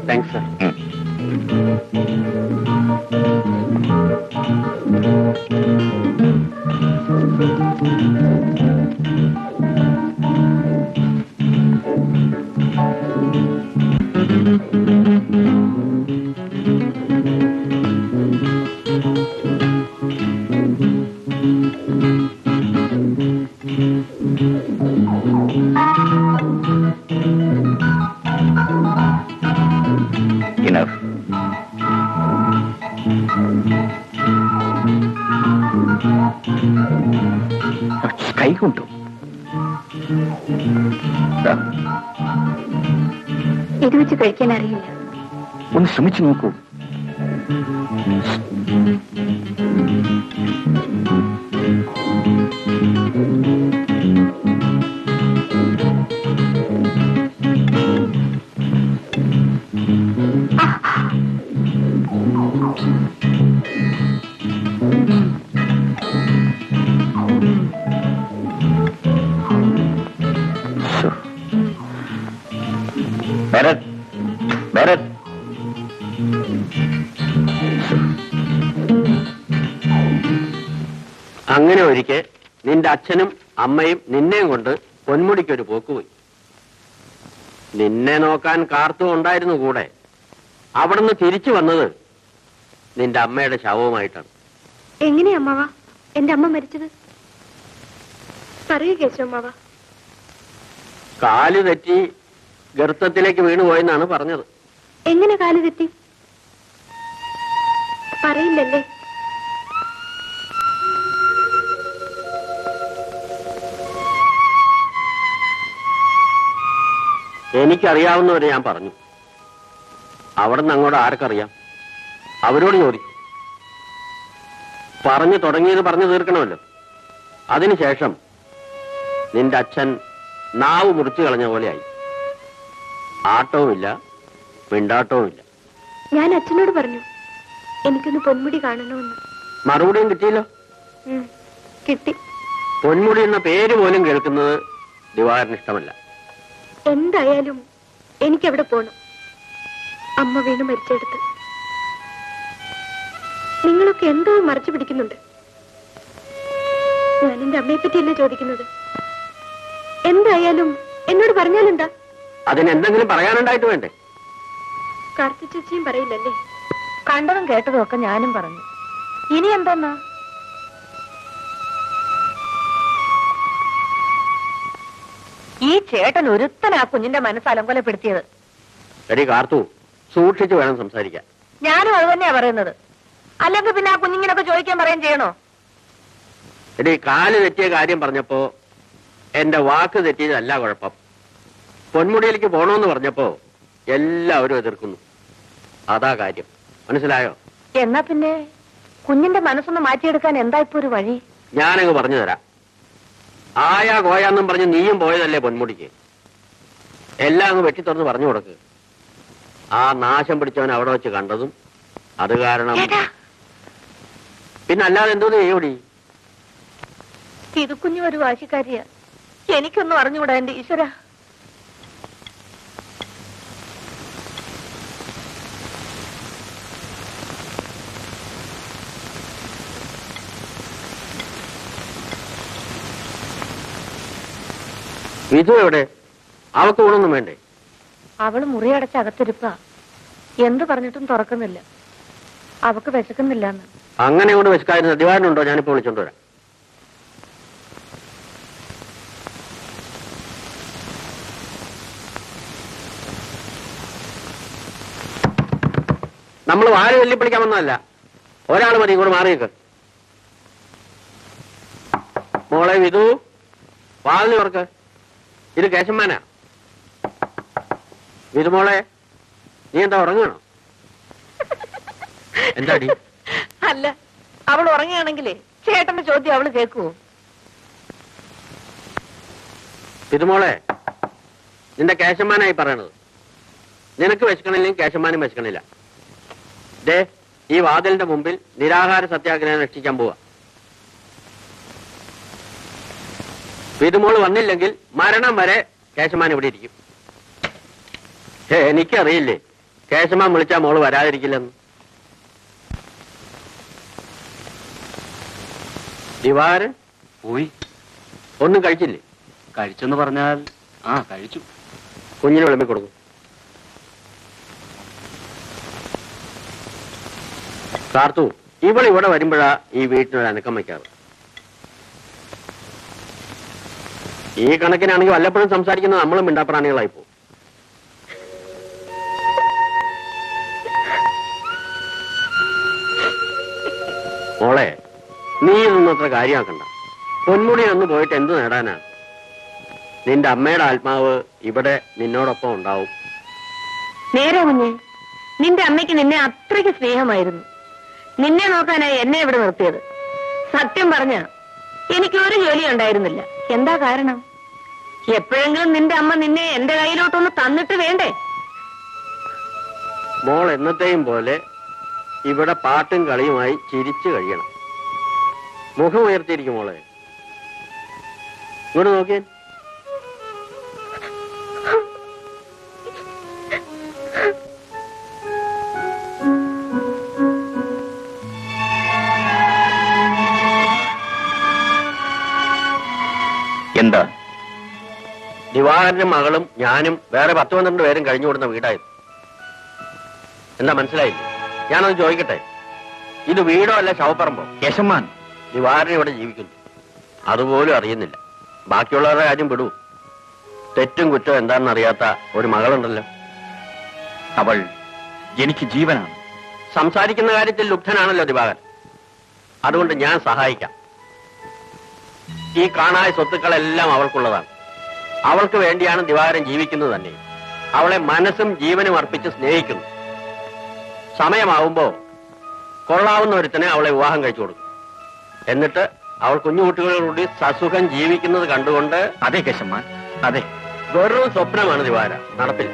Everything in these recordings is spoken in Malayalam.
Thanks sir. Enough. കൈ കൊണ്ടു. ഇത് വെച്ച് കഴിക്കാൻ അറിയില്ല. ഒന്ന് ശ്രമിച്ചു നോക്കൂ. ഭരത്, ഭരത്, അങ്ങനെ ഒരിക്കൽ നിന്റെ അച്ഛനും അമ്മയും നിന്നെയും കൊണ്ട് പൊന്മുടിക്കൊരു പോക്കുപോയി. നിന്നെ നോക്കാൻ കാർത്തു ഉണ്ടായിരുന്നു കൂടെ. അവിടുന്ന് തിരിച്ചു വന്നത് നിന്റെ അമ്മയുടെ ശവവുമായിട്ടാണ്. എങ്ങനെയാ അമ്മാവ എന്റെ അമ്മ മരിച്ചത്? പറയൂ കേശു അമ്മാവ. കാല് തെറ്റി ഗർത്തത്തിലേക്ക് വീണുപോയെന്നാണ് പറഞ്ഞത്. എങ്ങനെ കാല് തെറ്റി? പറയില്ലല്ലേ? എനിക്കറിയാവുന്നവരെ ഞാൻ പറഞ്ഞു. അവിടുന്ന് അങ്ങോട്ട് ആർക്കറിയാം? അവരോട് ചോദിക്കും. പറഞ്ഞു തുടങ്ങിയത് പറഞ്ഞു തീർക്കണമല്ലോ. അതിനുശേഷം നിന്റെ അച്ഛൻ നാവ് മുറിച്ചു കളഞ്ഞ പോലെയായി. ആട്ടവുമില്ല, മിണ്ടാട്ടവുമില്ല. ഞാൻ അച്ഛനോട് പറഞ്ഞു എനിക്കൊന്ന് പൊന്മുടി കാണണമെന്ന്. മറുപടിയും കിട്ടിയല്ലോ. കിട്ടി. പൊന്മുടി എന്ന പേര് പോലും കേൾക്കുന്നത് ദിവാകരന് ഇഷ്ടമല്ല. എന്തായാലും എനിക്കവിടെ പോണം. അമ്മ വീണ് മരിച്ചെടുത്ത്. നിങ്ങളൊക്കെ എന്തോ മറച്ചു പിടിക്കുന്നുണ്ട്. ഞാൻ എന്റെ അമ്മയെ പറ്റിയല്ലേ ചോദിക്കുന്നത്. എന്തായാലും എന്നോട് പറഞ്ഞാലെന്താ? അതിനെന്തെങ്കിലും പറയാനുണ്ടായിട്ട് വേണ്ടേ? കാർത്തു ചേച്ചിയും പറയില്ലല്ലേ? കണ്ടതും കേട്ടതും ഒക്കെ ഞാനും പറഞ്ഞു. ഇനി എന്താന്നാ? ഈ ചേട്ടൻ ഒരുത്തനാ കുഞ്ഞിന്റെ മനസ്സ് അലങ്കോലപ്പെടുത്തിയത്. എടി കാർത്തു, സൂക്ഷിച്ചു വേണം സംസാരിക്കാൻ. ഞാനും അത് തന്നെയാ പറയുന്നത്. അല്ലെങ്കിൽ പിന്നെ ആ കുഞ്ഞിങ്ങനൊക്കെ ചോദിക്കാൻ പറയുകയും ചെയ്യണോ? എടി കാല് തെറ്റിയ കാര്യം പറഞ്ഞപ്പോ എന്റെ വാക്ക് തെറ്റിയതല്ല കുഴപ്പം. പൊന്മുടിയിലേക്ക് പോണോന്ന് പറഞ്ഞപ്പോ എല്ലാവരും എതിർക്കുന്നു. അതാ കാര്യം. മനസ്സിലായോ? എന്നാ പിന്നെ കുഞ്ഞിന്റെ മനസ്സൊന്ന് മാറ്റിയെടുക്കാൻ എന്താ ഇപ്പൊ ഒരു വഴി? ഞാനങ്ങ് പറഞ്ഞു തരാം. ആയാ കോയാന്നും പറഞ്ഞ് നീയും പോയതല്ലേ പൊന്മുടിക്ക്. എല്ലാം അങ്ങ് വെട്ടി തുറന്ന് പറഞ്ഞു കൊടുക്ക്. ആ നാശം പിടിച്ചവൻ അവിടെ വെച്ച് കണ്ടതും അത് കാരണം. പിന്നെ അല്ലാതെ എന്തോന്ന് ചെയ്യോടി? ഇത് കുഞ്ഞു ഒരു വാശിക്കാരിയാ. എനിക്കൊന്നും അറിഞ്ഞുകൂടാ എന്റെ ഈശ്വര. വിധു എവിടെ? അവക്ക് ഊണൊന്നും വേണ്ടേ? അവള് മുറിയടച്ച് അകത്തിരിപ്പ. എന്ത് പറഞ്ഞിട്ടും തുറക്കുന്നില്ല. അവക്ക് വിശക്കുന്നില്ലെന്ന്. അങ്ങനെ കൊണ്ട് വിശക്കായിരുന്ന ദിവാകരനുണ്ടോ? ഞാനിപ്പോ വിളിച്ചോണ്ട് വരാം. നമ്മൾ വാല് വെല്ലിപ്പിടിക്കാൻ വന്നതല്ല. ഒരാൾ മതി, ഇങ്ങോട്ട് മാറിയേക്ക്. മോളെ വിധു, വാലിന് തുറക്ക്. ഇത് കേശവമാനാ. വിധുമോളെ, നീ എന്താ ഉറങ്ങണോ? എന്താടി? അല്ല, അവൾ ഉറങ്ങുകയാണെങ്കിലേ ചേട്ടന്റെ ചോദ്യം അവള് കേൾക്കുവോ? വിധുമോളെ, നിന്റെ കേശവമാനായി പറയണത്. നിനക്ക് വിശക്കണില്ലെങ്കിൽ കേശവമാനും വിശക്കണില്ല. ദേ, ഈ വാതിലിന്റെ മുമ്പിൽ നിരാഹാര സത്യാഗ്രഹം രക്ഷിക്കാൻ പോവാ. വിധുമോള് വന്നില്ലെങ്കിൽ മരണം വരെ കേശവമാൻ ഇവിടെ ഇരിക്കും. എനിക്കറിയില്ലേ കേശമ്മ വിളിച്ചാ മോള് വരാതിരിക്കില്ലെന്ന്. ദിവാകരൻ പോയി. ഒന്നും കഴിച്ചില്ലേ? കഴിച്ചെന്ന് പറഞ്ഞാൽ ആ കഴിച്ചു. കുഞ്ഞിന് വിളമ്പി കൊടുക്കും. കാർത്തു, ഇവിടെ വരുമ്പോഴാ ഈ വീട്ടിനൊരു അനക്കം വയ്ക്കാറ്. ഈ കണക്കിനാണെങ്കിൽ വല്ലപ്പോഴും സംസാരിക്കുന്ന നമ്മളും മിണ്ടാപ്രാണികളായി പോകും. മോളെ, നീ ഇതൊന്നും അത്ര കാര്യമാക്കണ്ട. പൊന്മുടി ഒന്ന് പോയിട്ട് എന്ത് നേടാനാ? നിന്റെ അമ്മയുടെ ആത്മാവ് ഇവിടെ നിന്നോടൊപ്പം ഉണ്ടാവും. നേരെ കുഞ്ഞെ, നിന്റെ അമ്മയ്ക്ക് നിന്നെ അത്രയ്ക്ക് സ്നേഹമായിരുന്നു. നിന്നെ നോക്കാനായി എന്നെ ഇവിടെ നിർത്തിയത്. സത്യം പറഞ്ഞ എനിക്ക് ഒരു ജോലി ഉണ്ടായിരുന്നില്ല. എന്താ കാരണം? എപ്പോഴെങ്കിലും നിന്റെ അമ്മ നിന്നെ എന്റെ കയ്യിലോട്ടൊന്ന് തന്നിട്ട് വേണ്ടേ? മോൾ എന്നത്തെയും പോലെ ഇവിടെ പാട്ടും കളിയുമായി ചിരിച്ചു കഴിയണം. മുഖം ഉയർത്തിയിരിക്കും മോളെ. ഇങ്ങോട്ട് നോക്കിയേ. എന്താ? ദിവാകരന്റെ മകളും ഞാനും വേറെ 10-12 പേരും കഴിഞ്ഞു കൊടുത്ത വീടായിരുന്നു. എന്താ മനസ്സിലായില്ലേ? ഞാനൊന്ന് ചോദിക്കട്ടെ, ഇത് വീടോ അല്ല ശവപ്പറമ്പോ? കേശവൻ, ദിവാകരൻ ഇവിടെ ജീവിക്കുന്നു, അതുപോലും അറിയുന്നില്ല. ബാക്കിയുള്ളവരുടെ കാര്യം വിടൂ. തെറ്റും കുറ്റവും എന്താണെന്ന് അറിയാത്ത ഒരു മകളുണ്ടല്ലോ. അവൾ എനിക്ക് ജീവനാണ്. സംസാരിക്കുന്ന കാര്യത്തിൽ ലുബ്ധനാണല്ലോ ദിവാകരൻ. അതുകൊണ്ട് ഞാൻ സഹായിക്കാം. ഈ കാണായ സ്വത്തുക്കളെല്ലാം അവൾക്കുള്ളതാണ്. അവൾക്ക് വേണ്ടിയാണ് ദിവാകരൻ ജീവിക്കുന്നത് തന്നെ. അവളെ മനസ്സും ജീവനും അർപ്പിച്ച് സ്നേഹിക്കുന്നു. സമയമാവുമ്പോ കൊള്ളാവുന്ന ഒരുത്തനെ അവളെ വിവാഹം കഴിച്ചു കൊടുക്കും. എന്നിട്ട് അവൾ കുഞ്ഞുകുട്ടികളോടുകൂടി സസുഖം ജീവിക്കുന്നത് കണ്ടുകൊണ്ട്... അതെ കേശവൻ, അതെ. വെറും സ്വപ്നമാണ് ദിവാകര, നടപ്പില്ല.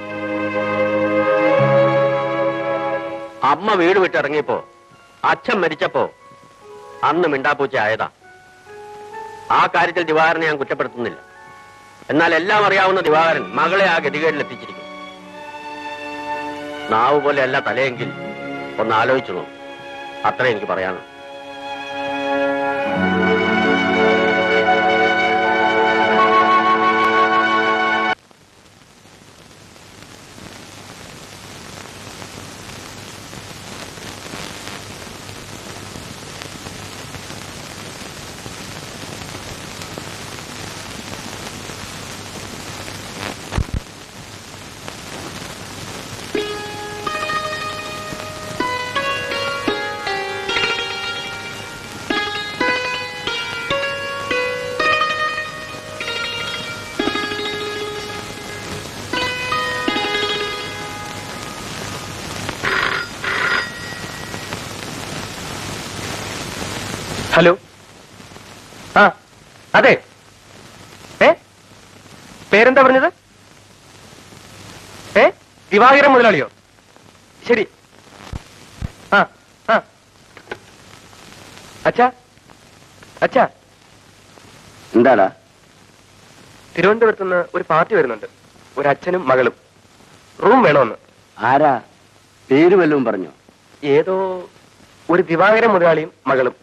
അമ്മ വീട് വിട്ടിറങ്ങിയപ്പോ, അച്ഛൻ മരിച്ചപ്പോ അന്ന് മിണ്ടാപ്പൂച്ച ആയതാ. ആ കാര്യത്തിൽ ദിവാകരനെ ഞാൻ കുറ്റപ്പെടുത്തുന്നില്ല. എന്നാൽ എല്ലാം അറിയാവുന്ന ദിവാകരൻ മകളെ ആ ഗതികേടിലെത്തിച്ചിരിക്കും. നാവ് പോലെ അല്ല തലയെങ്കിൽ ഒന്ന് ആലോചിച്ചു നോക്കും. അത്രേ എനിക്ക് പറയാനുള്ളൂ. ഹലോ. ആ അതെ. പേരെന്താ പറഞ്ഞത്? ദിവാകരൻ മുതലാളിയോ? ശരി. ആ ആ അച്ഛാ, അച്ഛാ, എന്താടാ? തിരുവനന്തപുരത്തുനിന്ന് ഒരു പാർട്ടി വരുന്നുണ്ട്. ഒരു അച്ഛനും മകളും. റൂം വേണമെന്ന്. ആരാ? പേര് വല്ലതും പറഞ്ഞോ? ഏതോ ഒരു ദിവാകരൻ മുതലാളിയും മകളും.